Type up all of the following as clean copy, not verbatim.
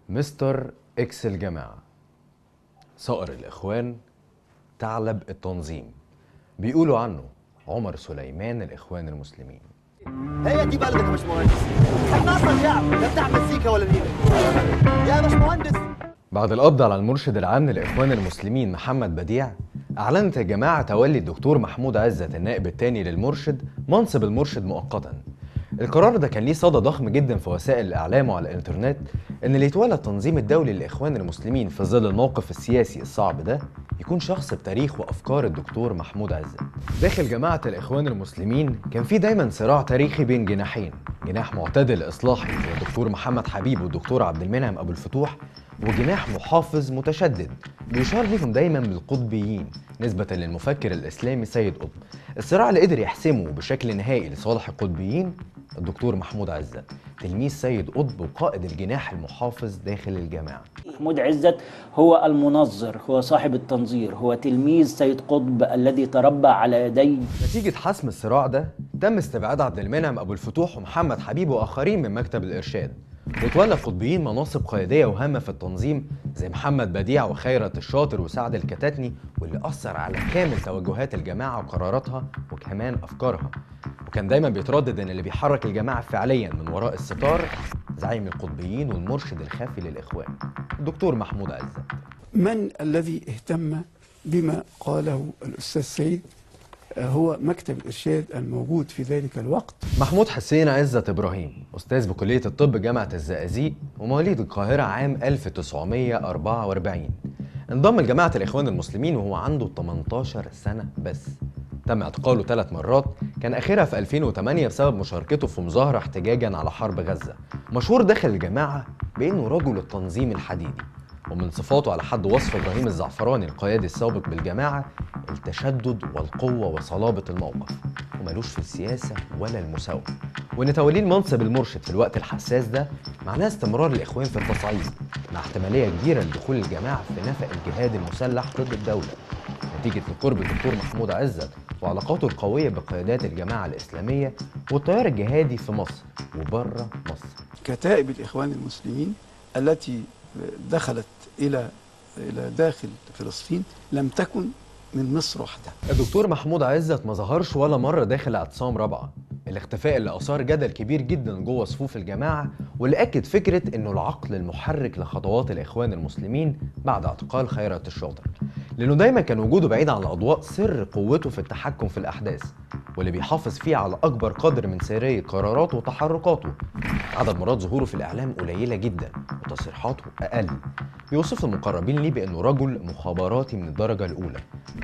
مستر إكس الجماعة، صقر الإخوان، ثعلب التنظيم، بيقولوا عنه عمر سليمان الإخوان المسلمين. هي دي بلدك يا باشمهندس، احنا اصلا شعب لا بتاع مزيكا ولا نيلة يا باشمهندس. بعد القبض على المرشد العام للإخوان المسلمين محمد بديع، أعلنت الجماعة تولي الدكتور محمود عزت النائب الثاني للمرشد منصب المرشد مؤقتا. القرار ده كان ليه صدى ضخم جدا في وسائل الإعلام وعلى الإنترنت، إن اللي يتولى التنظيم الدولي للإخوان المسلمين في ظل الموقف السياسي الصعب ده يكون شخص بتاريخ وأفكار الدكتور محمود عزت. داخل جماعة الإخوان المسلمين كان في دايما صراع تاريخي بين جناحين، جناح معتدل إصلاحي زي الدكتور محمد حبيب والدكتور عبد المنعم أبو الفتوح، وجناح محافظ متشدد بيشار ليهم دايما بالقطبيين نسبة للمفكر الإسلامي سيد قطب. الصراع اللي قدر يحسمه بشكل نهائي لصالح القطبيين الدكتور محمود عزت، تلميذ سيد قطب وقائد الجناح المحافظ داخل الجماعة. محمود عزت هو المنظر، هو صاحب التنظير، هو تلميذ سيد قطب الذي تربى على يدي. نتيجة حسم الصراع ده تم استبعاد عبد المنعم أبو الفتوح ومحمد حبيب وآخرين من مكتب الإرشاد، وتولى القطبيين مناصب قيادية وهامة في التنظيم زي محمد بديع وخيرت الشاطر وسعد الكتاتني، واللي أثر على كامل توجهات الجماعة وقراراتها وكمان أفكارها. وكان دايما بيتردد ان اللي بيحرك الجماعة فعليا من وراء الستار زعيم القطبيين والمرشد الخفي للإخوان الدكتور محمود عزت. من الذي اهتم بما قاله الأستاذ سيد هو مكتب الإرشاد الموجود في ذلك الوقت. محمود حسين عزت إبراهيم، أستاذ بكلية الطب جامعة الزقازيق ومواليد القاهرة عام 1944. انضم لجماعة الإخوان المسلمين وهو عنده 18 سنة بس. تم اعتقاله 3 مرات، كان آخرها في 2008 بسبب مشاركته في مظاهرة احتجاجا على حرب غزة. مشهور داخل الجماعة بأنه رجل التنظيم الحديدي، ومن صفاته على حد وصف إبراهيم الزعفراني القيادي السابق بالجماعة التشدد والقوة وصلابة الموقف، ومالوش في السياسة ولا المساواة. وإن توليه المنصب المرشد في الوقت الحساس ده معناه استمرار الإخوان في التصعيد، مع احتمالية كبيرة لدخول الجماعة في نفق الجهاد المسلح ضد الدولة، نتيجة لقرب الدكتور محمود عزت وعلاقاته القوية بقيادات الجماعة الإسلامية والتيار الجهادي في مصر وبره مصر. كتائب الإخوان المسلمين التي دخلت إلى داخل فلسطين لم تكن من مصر وحدها. الدكتور محمود عزت ما ظهرش ولا مرة داخل اعتصام رابعة، الاختفاء اللي أثار جدل كبير جدا جوه صفوف الجماعة، واللي أكد فكرة إنه العقل المحرك لخطوات الإخوان المسلمين بعد اعتقال خيرت الشاطر، لأنه دايما كان وجوده بعيد عن الأضواء سر قوته في التحكم في الأحداث، واللي بيحافظ فيه على أكبر قدر من سرية قراراته وتحركاته. عدد مرات ظهوره في الإعلام قليلة جدا وتصريحاته أقل. بيوصف المقربين ليه بأنه رجل مخابراتي من الدرجة الأولى،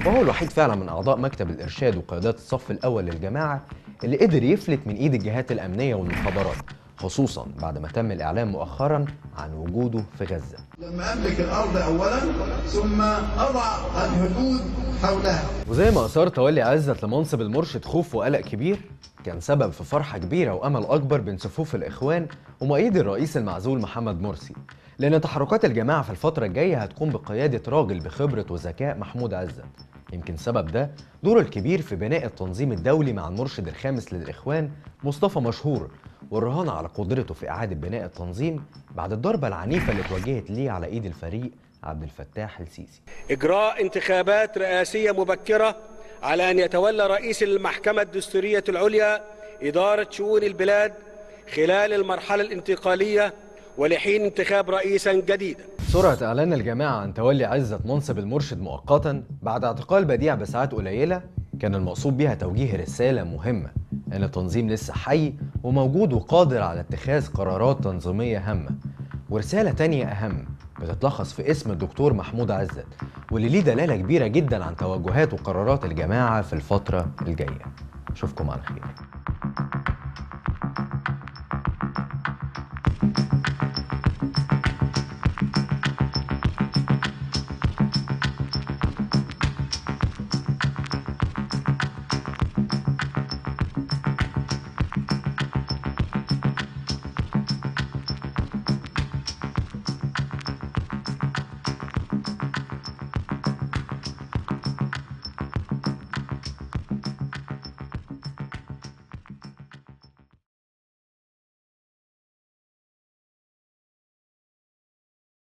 وهو الوحيد فعلا من أعضاء مكتب الإرشاد وقيادات الصف الأول للجماعة اللي قدر يفلت من إيد الجهات الأمنية والمخابرات، خصوصا بعد ما تم الإعلام مؤخرا عن وجوده في غزة. لما أملك الأرض أولا ثم أضع الحدود حولها. وزي ما أثار تولي عزت لمنصب المرشد خوف وقلق كبير، كان سبب في فرحة كبيرة وأمل أكبر بين صفوف الإخوان ومؤيدي الرئيس المعزول محمد مرسي، لأن تحركات الجماعة في الفترة الجاية هتكون بقيادة راجل بخبرة وذكاء محمود عزت. يمكن سبب ده دوره الكبير في بناء التنظيم الدولي مع المرشد الخامس للإخوان مصطفى مشهور، والرهان على قدرته في إعادة بناء التنظيم بعد الضربة العنيفة اللي اتوجهت ليه على إيد الفريق عبد الفتاح السيسي. إجراء انتخابات رئاسية مبكرة على أن يتولى رئيس المحكمة الدستورية العليا إدارة شؤون البلاد خلال المرحلة الانتقالية ولحين انتخاب رئيسا جديدا. سرعة إعلان الجماعة عن تولي عزت منصب المرشد مؤقتا بعد اعتقال بديع بساعات قليلة كان المقصود بها توجيه رسالة مهمة إن التنظيم لسه حي وموجود وقادر على اتخاذ قرارات تنظيمية هامة. ورسالة تانية أهم بتتلخص في اسم الدكتور محمود عزت، واللي ليه دلالة كبيرة جدا عن توجهات وقرارات الجماعة في الفترة الجاية. أشوفكم على خير.